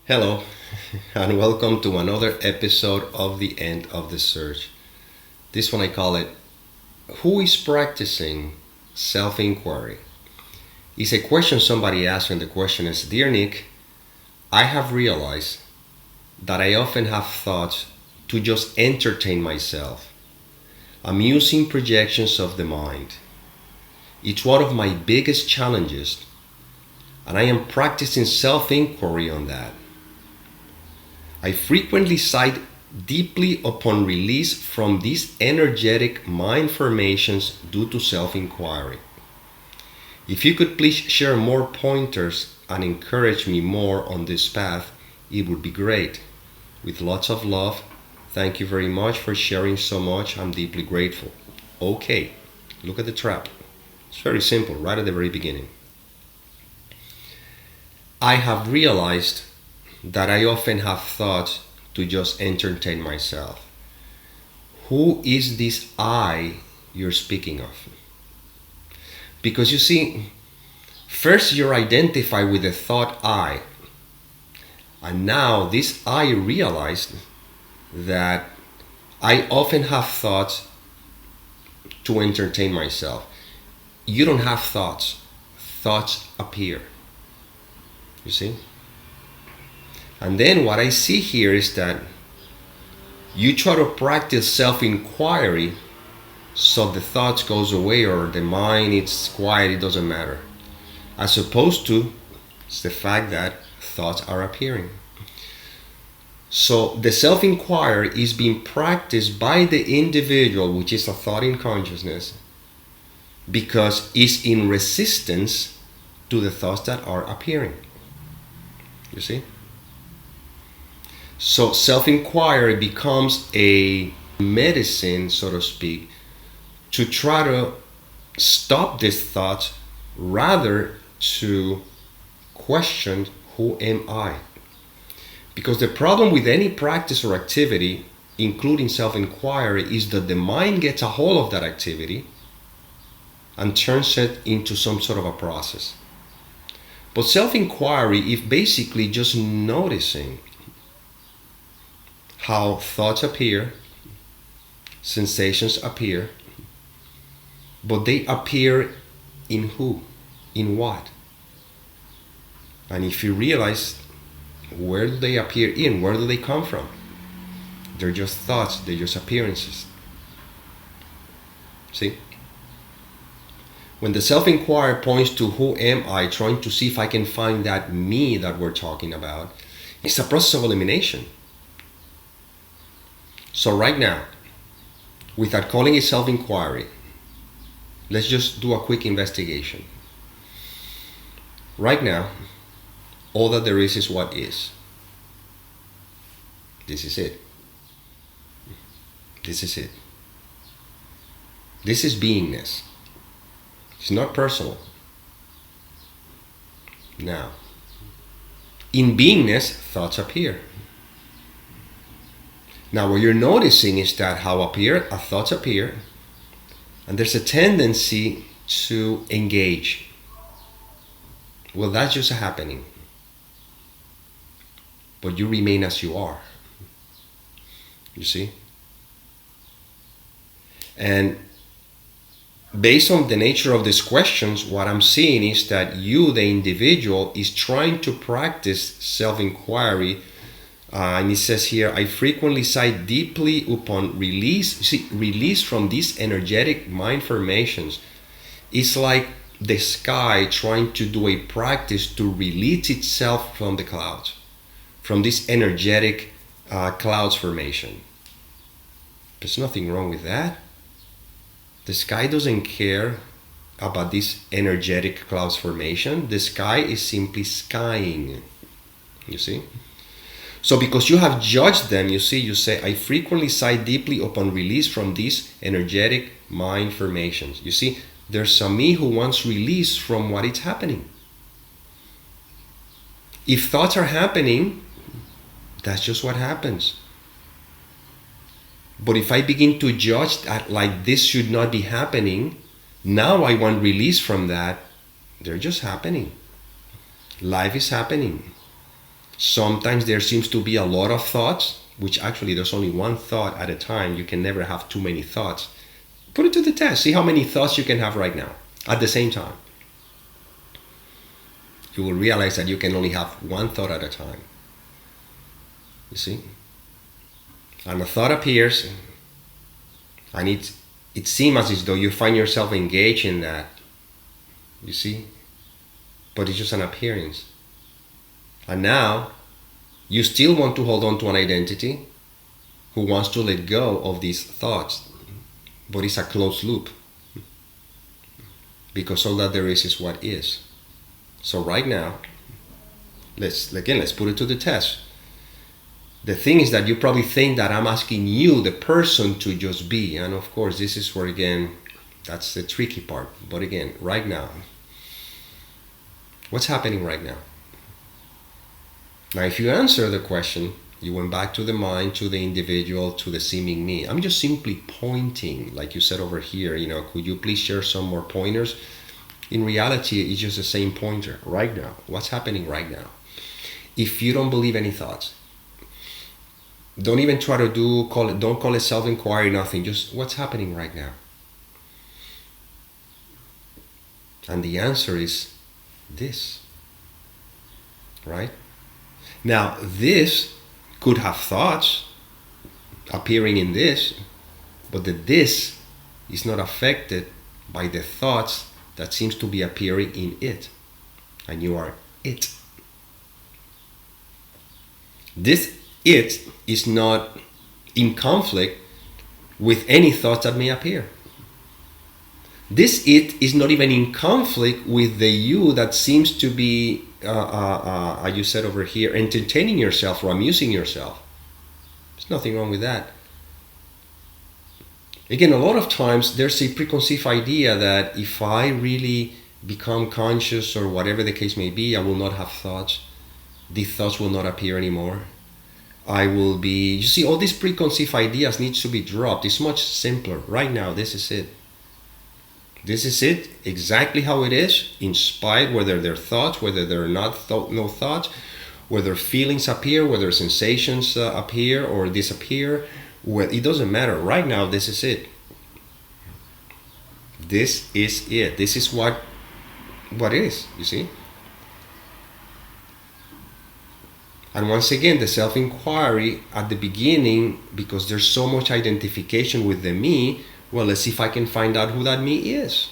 Hello, and welcome to another episode of The End of the Search. This one I call it, Who is Practicing Self-Inquiry? It's a question somebody asked, and the question is, Dear Nick, I have realized that I often have thoughts to just entertain myself, amusing projections of the mind. It's one of my biggest challenges, and I am practicing self-inquiry on that. I frequently sigh deeply upon release from these energetic mind formations due to self-inquiry. If you could please share more pointers and encourage me more on this path, it would be great. With lots of love, thank you very much for sharing so much. I'm deeply grateful. Okay, look at the trap. It's very simple, right at the very beginning. I have realized that I often have thoughts to just entertain myself. Who is this I you're speaking of? Because you see, first you're identified with the thought I, and now this I realized that I often have thoughts to entertain myself. You don't have thoughts. Thoughts appear. You see? And then what I see here is that you try to practice self-inquiry so the thoughts goes away or the mind it's quiet, it doesn't matter. As opposed to it's the fact that thoughts are appearing. So the self-inquiry is being practiced by the individual, which is a thought in consciousness, because it's in resistance to the thoughts that are appearing. You see? So self-inquiry becomes a medicine, so to speak, to try to stop these thoughts rather to question, who am I? Because the problem with any practice or activity, including self-inquiry, is that the mind gets a hold of that activity and turns it into some sort of a process. But self-inquiry is basically just noticing how thoughts appear, sensations appear, but they appear in who? In what? And if you realize, where do they appear in? Where do they come from? They're just thoughts, they're just appearances. See? When the self-inquiry points to who am I, trying to see if I can find that me that we're talking about, it's a process of elimination. So right now, without calling it self-inquiry, let's just do a quick investigation. Right now, all that there is what is. This is it. This is it. This is beingness. It's not personal. Now, in beingness, thoughts appear. Now, what you're noticing is that thoughts appear, and there's a tendency to engage. Well, that's just happening. But you remain as you are. You see? And based on the nature of these questions, what I'm seeing is that you, the individual, is trying to practice self-inquiry. And it says here, I frequently sigh deeply upon release. See, release from these energetic mind formations. It's like the sky trying to do a practice to release itself from the clouds, from this energetic clouds formation. There's nothing wrong with that. The sky doesn't care about this energetic clouds formation. The sky is simply skying. You see? So because you have judged them, you say, I frequently sigh deeply upon release from these energetic mind formations. You see, there's a me who wants release from what is happening. If thoughts are happening, that's just what happens. But if I begin to judge that like this should not be happening, now I want release from that. They're just happening. Life is happening. Sometimes there seems to be a lot of thoughts, which actually there's only one thought at a time. You can never have too many thoughts. Put it to the test. See how many thoughts you can have right now at the same time. You will realize that you can only have one thought at a time. You see? And a thought appears, and it seems as though you find yourself engaged in that. You see? But it's just an appearance. And now, you still want to hold on to an identity who wants to let go of these thoughts. But it's a closed loop. Because all that there is what is. So right now, let's put it to the test. The thing is that you probably think that I'm asking you, the person, to just be. And of course, this is where, again, that's the tricky part. But again, right now, what's happening right now? Now, if you answer the question, you went back to the mind, to the individual, to the seeming me. I'm just simply pointing, like you said over here, could you please share some more pointers? In reality, it's just the same pointer right now. What's happening right now? If you don't believe any thoughts, don't even try to don't call it self-inquiry, nothing. Just what's happening right now? And the answer is this, right? Now, this could have thoughts appearing in this, but this is not affected by the thoughts that seems to be appearing in it. And you are it. This it is not in conflict with any thoughts that may appear. This it is not even in conflict with the you that seems to be, you said over here, entertaining yourself or amusing yourself. There's nothing wrong with that. Again, a lot of times there's a preconceived idea that if I really become conscious or whatever the case may be, I will not have thoughts. These thoughts will not appear anymore. I will be, you see, all these preconceived ideas needs to be dropped. It's much simpler. Right now, this is it. This is it, exactly how it is, in spite whether they're thoughts, whether they're no thoughts, whether feelings appear, whether sensations appear or disappear. Well, it doesn't matter. Right now, this is it. This is it. This is what is, you see. And once again, the self-inquiry at the beginning, because there's so much identification with the me, well, let's see if I can find out who that me is.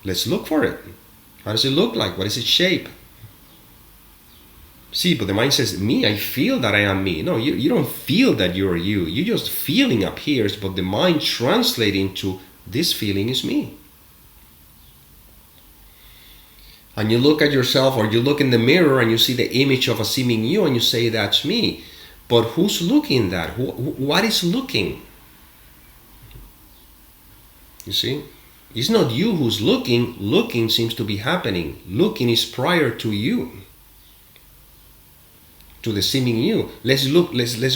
Let's look for it. How does it look like? What is its shape? See, but the mind says, me, I feel that I am me. No, you don't feel that you're you. You just feeling appears, but the mind translates into this feeling is me. And you look at yourself, or you look in the mirror and you see the image of a seeming you and you say, that's me. But who's looking that? What is looking? You see? It's not you who's looking. Looking seems to be happening. Looking is prior to you. To the seeming you. Let's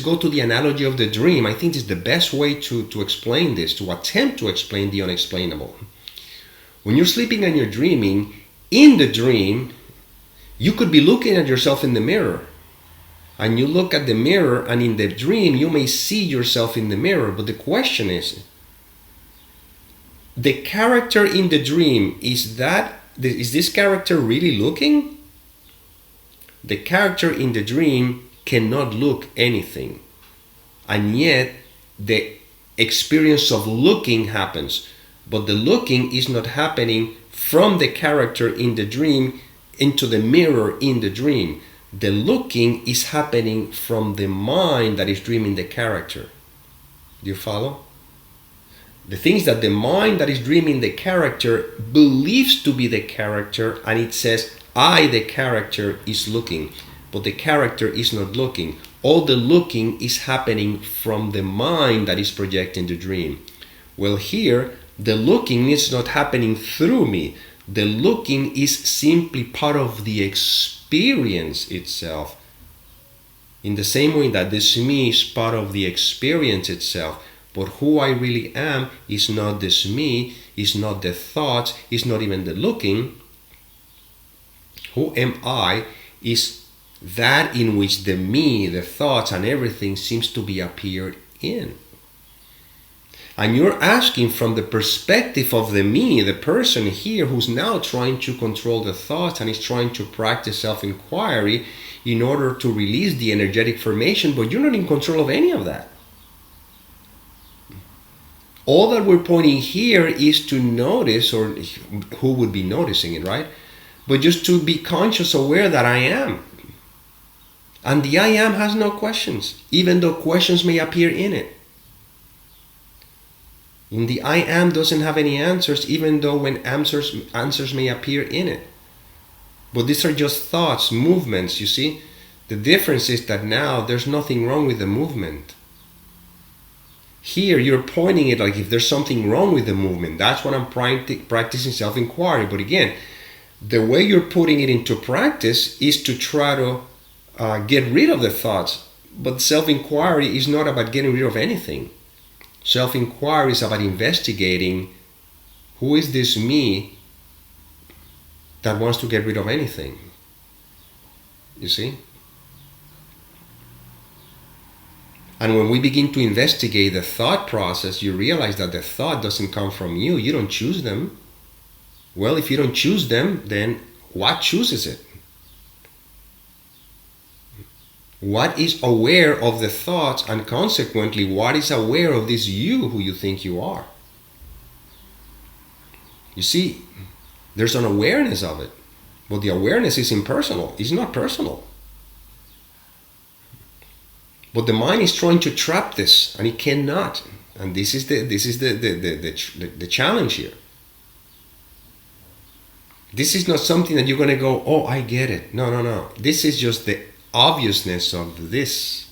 go to the analogy of the dream. I think it's the best way to explain this, to attempt to explain the unexplainable. When you're sleeping and you're dreaming, in the dream, you could be looking at yourself in the mirror. And you look at the mirror, and in the dream, you may see yourself in the mirror. But the question is, the character in the dream, is this character really looking? The character in the dream cannot look anything. And yet, the experience of looking happens. But the looking is not happening from the character in the dream into the mirror in the dream. The looking is happening from the mind that is dreaming the character. Do you follow? The things that the mind that is dreaming the character believes to be the character, and it says, I, the character, is looking. But the character is not looking. All the looking is happening from the mind that is projecting the dream. Well, here, the looking is not happening through me. The looking is simply part of the experience itself. In the same way that this me is part of the experience itself. But who I really am is not this me, is not the thoughts, is not even the looking. Who am I is that in which the me, the thoughts and everything seems to be appeared in. And you're asking from the perspective of the me, the person here who's now trying to control the thoughts and is trying to practice self-inquiry in order to release the energetic formation, but you're not in control of any of that. All that we're pointing here is to notice, or who would be noticing it, right? But just to be conscious, aware that I am. And the I am has no questions, even though questions may appear in it. And the I am doesn't have any answers, even though when answers may appear in it. But these are just thoughts, movements, you see? The difference is that now there's nothing wrong with the movement. Here you're pointing it like if there's something wrong with the movement. That's what I'm practicing self-inquiry. But again, the way you're putting it into practice is to try to get rid of the thoughts. But self-inquiry is not about getting rid of anything. Self-inquiry is about investigating who is this me that wants to get rid of anything. You see? And when we begin to investigate the thought process, you realize that the thought doesn't come from you. You don't choose them. Well, if you don't choose them, then what chooses it? What is aware of the thoughts, and consequently, what is aware of this you who you think you are? You see, there's an awareness of it, but the awareness is impersonal. It's not personal. But the mind is trying to trap this, and it cannot. And this is the challenge here. This is not something that you're going to go, oh, I get it. No. This is just the obviousness of this.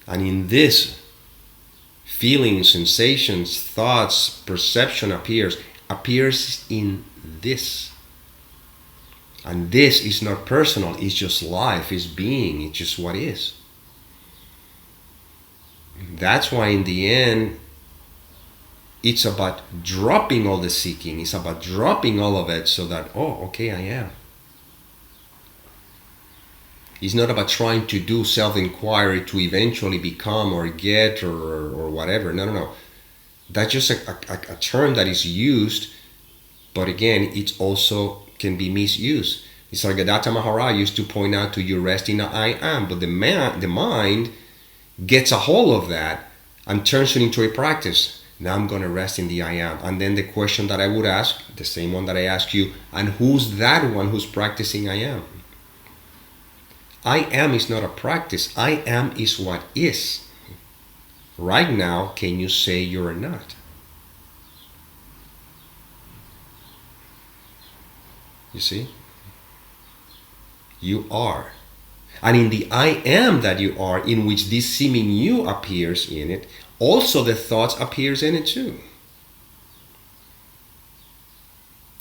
And in this, feelings, sensations, thoughts, perception appears in this. And this is not personal, it's just life, it's being, it's just what is. That's why in the end, it's about dropping all the seeking, it's about dropping all of it so that, oh, okay, I am. It's not about trying to do self-inquiry to eventually become or get or whatever. No. That's just a term that is used, but again, it also can be misused. Nisargadatta Maharaj used to point out to you, rest in I am, but the mind gets a hold of that and turns it into a practice. Now I'm going to rest in the I am. And then the question that I would ask, the same one that I ask you, and who's that one who's practicing I am? I am is not a practice. I am is what is. Right now, can you say you're not? You see? You are. And in the I am that you are, in which this seeming you appears in it, also the thoughts appears in it too.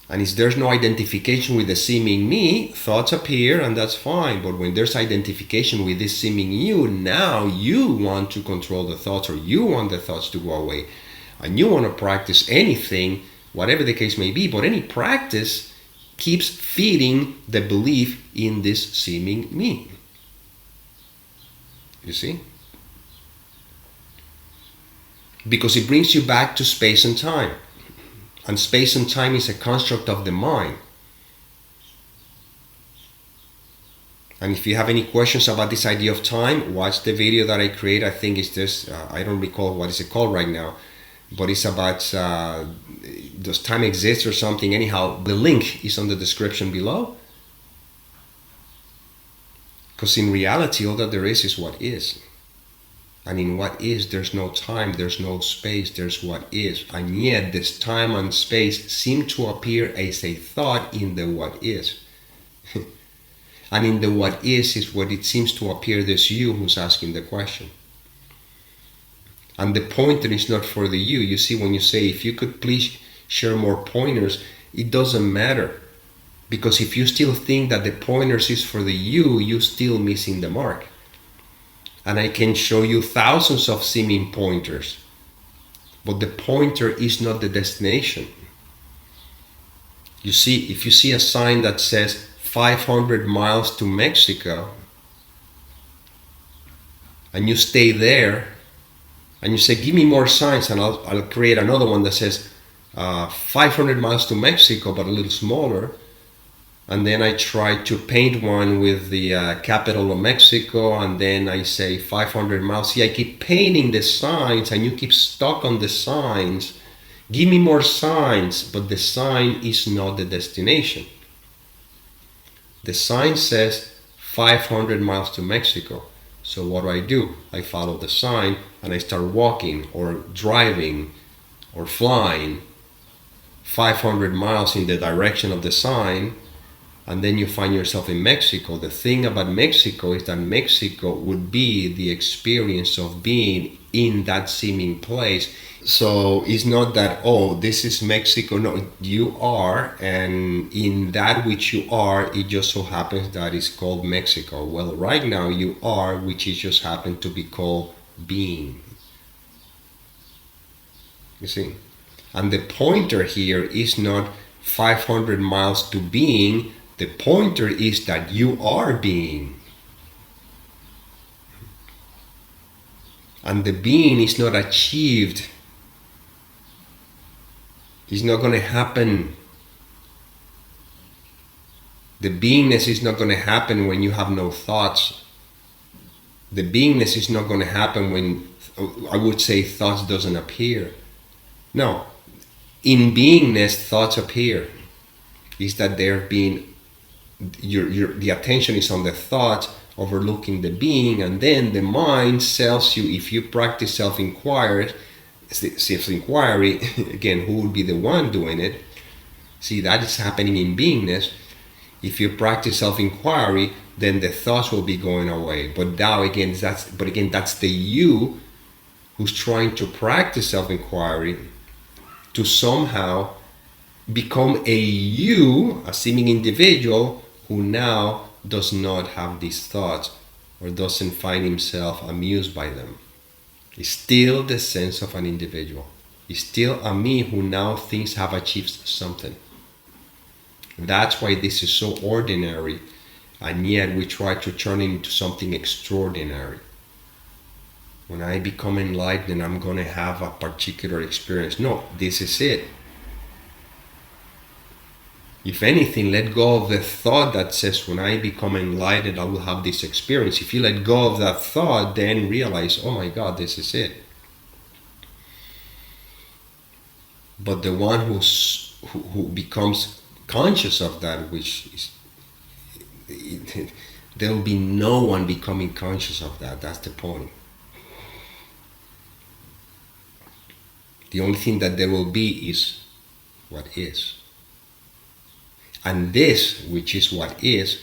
And if there's no identification with the seeming me, thoughts appear and that's fine. But when there's identification with this seeming you, now you want to control the thoughts, or you want the thoughts to go away. And you want to practice anything, whatever the case may be, but any practice keeps feeding the belief in this seeming me. You see? Because it brings you back to space and time. And space and time is a construct of the mind. And if you have any questions about this idea of time, watch the video that I create. I think it's this, I don't recall what is it called right now, but it's about does time exist or something. Anyhow, the link is on the description below. Because in reality, all that there is what is. And in what is, there's no time, there's no space, there's what is. And yet, this time and space seem to appear as a thought in the what is. And in the what is what it seems to appear this you who's asking the question. And the pointer is not for the you. You see, when you say, if you could please share more pointers, it doesn't matter. Because if you still think that the pointers is for the you, you're still missing the mark. And I can show you thousands of seeming pointers. But the pointer is not the destination. You see, if you see a sign that says 500 miles to Mexico, and you stay there, and you say, give me more signs, and I'll create another one that says 500 miles to Mexico, but a little smaller. And then I try to paint one with the capital of Mexico, and then I say 500 miles. See, I keep painting the signs, and you keep stuck on the signs. Give me more signs, but the sign is not the destination. The sign says 500 miles to Mexico. So what do? I follow the sign, and I start walking or driving or flying 500 miles in the direction of the sign, and then you find yourself in Mexico. The thing about Mexico is that Mexico would be the experience of being in that seeming place. So it's not that, oh, this is Mexico. No, you are, and in that which you are, it just so happens that it's called Mexico. Well, right now you are, which is just happened to be called being. You see? And the pointer here is not 500 miles to being. The pointer is that you are being. And the being is not achieved. It's not going to happen. The beingness is not going to happen when you have no thoughts. The beingness is not going to happen when, I would say, thoughts doesn't appear. No. In beingness, thoughts appear. Is that they're being, the attention is on the thought, overlooking the being, and then the mind tells you, if you practice self-inquiry, again, who will be the one doing it? See, that is happening in beingness. If you practice self-inquiry, then the thoughts will be going away. But now again, that's the you who's trying to practice self-inquiry to somehow become a you, a seeming individual who now does not have these thoughts or doesn't find himself amused by them. It's still the sense of an individual. It's still a me who now thinks have achieved something. That's why this is so ordinary, and yet we try to turn it into something extraordinary. When I become enlightened, I'm going to have a particular experience. No, this is it. If anything, let go of the thought that says, when I become enlightened, I will have this experience. If you let go of that thought, then realize, oh my God, this is it. But the one who becomes conscious of that, which is, there will be no one becoming conscious of that. That's the point. The only thing that there will be is what is. And this, which is what is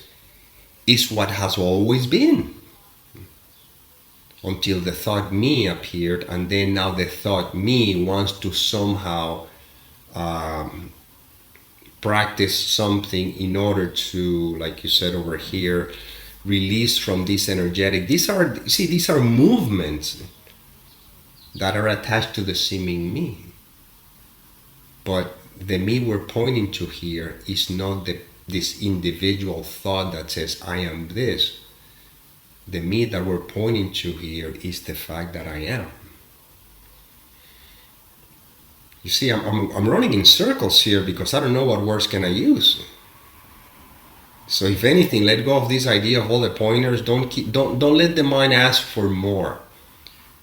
what has always been. Until the thought me appeared, and then now the thought me wants to somehow practice something in order to, like you said over here, release from this energetic. These are movements that are attached to the seeming me. But the me we're pointing to here is not this individual thought that says, I am this. The me that we're pointing to here is the fact that I am. You see, I'm running in circles here because I don't know what words can I use. So if anything, let go of this idea of all the pointers. Don't let the mind ask for more.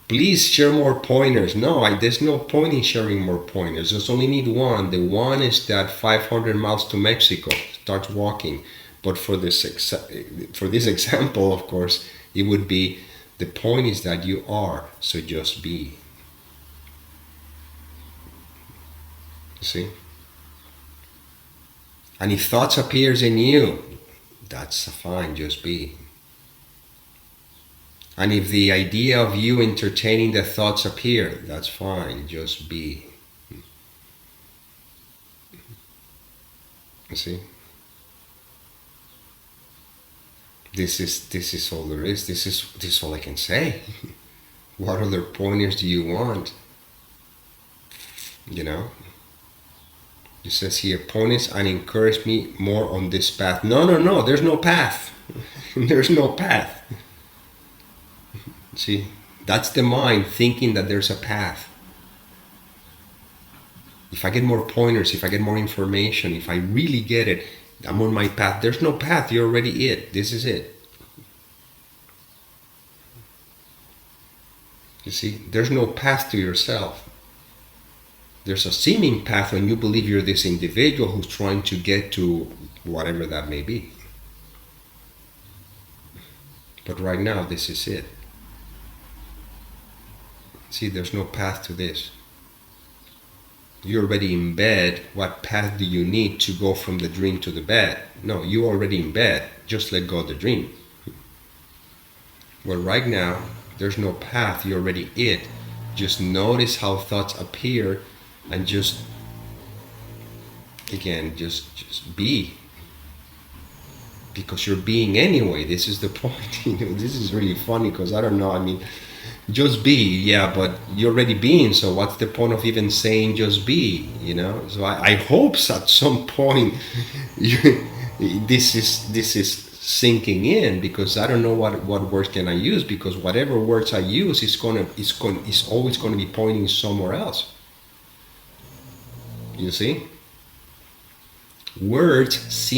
Please share more pointers. No, there's no point in sharing more pointers. There's only need one. The one is that 500 miles to Mexico. Start walking. But for this example, of course, it would be, the point is that you are, so just be. You see? And if thoughts appears in you, that's fine, just be. And if the idea of you entertaining the thoughts appear, that's fine, just be. You see? This is all there is. This is all I can say. What other pointers do you want? You know? It says here, points and encourage me more on this path. No, there's no path. There's no path. See, that's the mind thinking that there's a path. If I get more pointers, if I get more information, if I really get it, I'm on my path. There's no path. You're already it. This is it. You see, there's no path to yourself. There's a seeming path when you believe you're this individual who's trying to get to whatever that may be. But right now, this is it. See, there's no path to this. You're already in bed. What path do you need to go from the dream to the bed? No, you're already in bed. Just let go of the dream. Well, right now, there's no path. You're already it. Just notice how thoughts appear and just, again, just be. Because you're being anyway. This is the point. This is really funny because I don't know. I mean, just be, yeah, but you're already being, so what's the point of even saying just be, So I hope at some point this is sinking in, because I don't know what words can I use, because whatever words I use is always going to be pointing somewhere else. You see? Words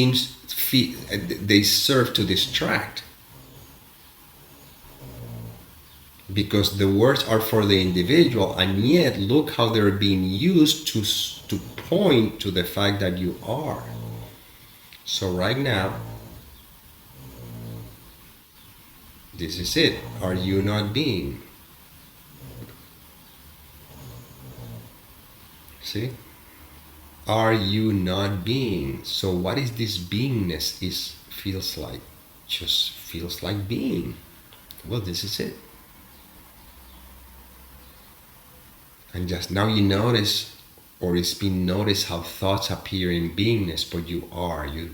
they serve to distract. Because the words are for the individual, and yet look how they're being used to point to the fact that you are. So right now, this is it. Are you not being? See? Are you not being? So what is this beingness feels like? Just feels like being. Well, this is it. And just now you notice, or it's been noticed, how thoughts appear in beingness, but you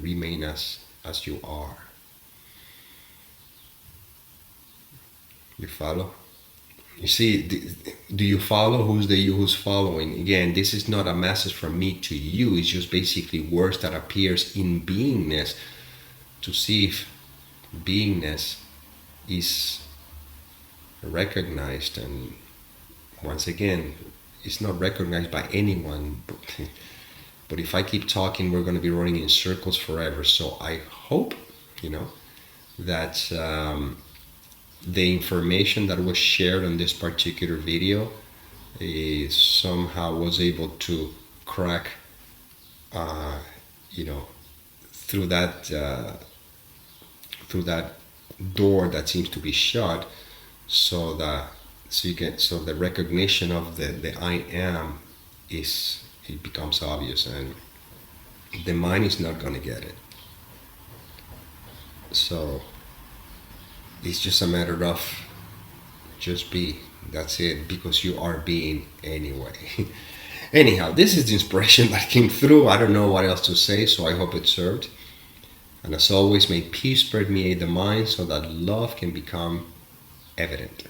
remain as you are. You follow? You see, do you follow? Who's the you who's following? Again, this is not a message from me to you. It's just basically words that appears in beingness to see if beingness is recognized. And once again, it's not recognized by anyone, but if I keep talking, we're going to be running in circles forever. So I hope, that the information that was shared on this particular video somehow was able to crack, through that door that seems to be shut, so the recognition of the I am it becomes obvious, and the mind is not going to get it. So it's just a matter of just be. That's it, because you are being anyway. Anyhow, this is the inspiration that came through. I don't know what else to say, so I hope it served. And as always, may peace permeate the mind so that love can become evident.